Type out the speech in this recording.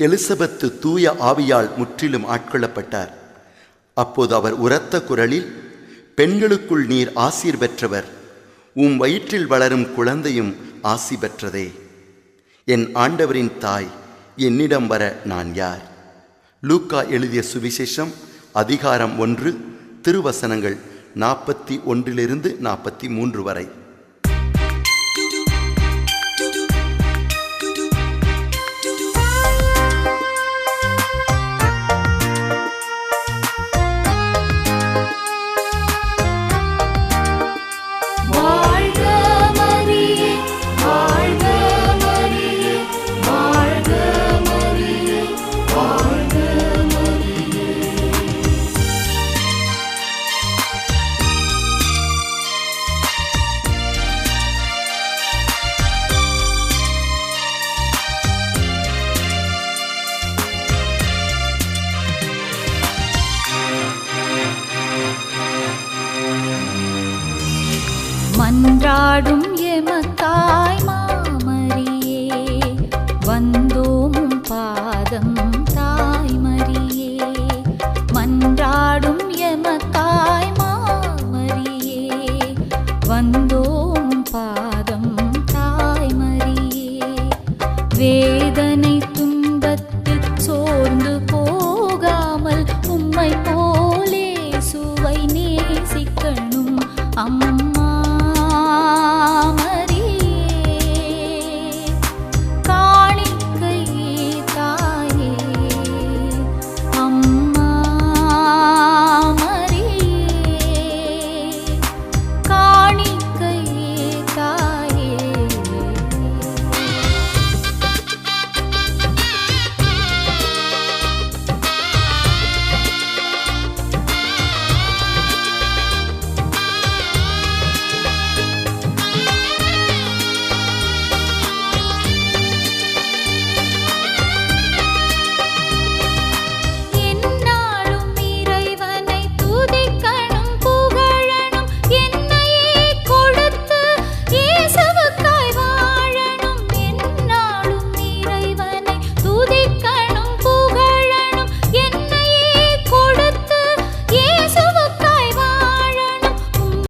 எலிசபெத்து தூய ஆவியால் முற்றிலும் ஆட்கொள்ளப்பட்டார். அப்போது அவர் உரத்த குரலில், பெண்களுக்குள் நீர் ஆசீர் பெற்றவர், உம் வயிற்றில் வளரும் குழந்தையும் ஆசி பெற்றதே. என் ஆண்டவரின் தாய், என்னிடம் வர நான் யார்? லூக்கா எழுதிய சுவிசேஷம் அதிகாரம் 1 திருவசனங்கள் 41 43 வரை. மன்றாடும் எமக்காய் மாமரியே, வந்தோமும் பாதம்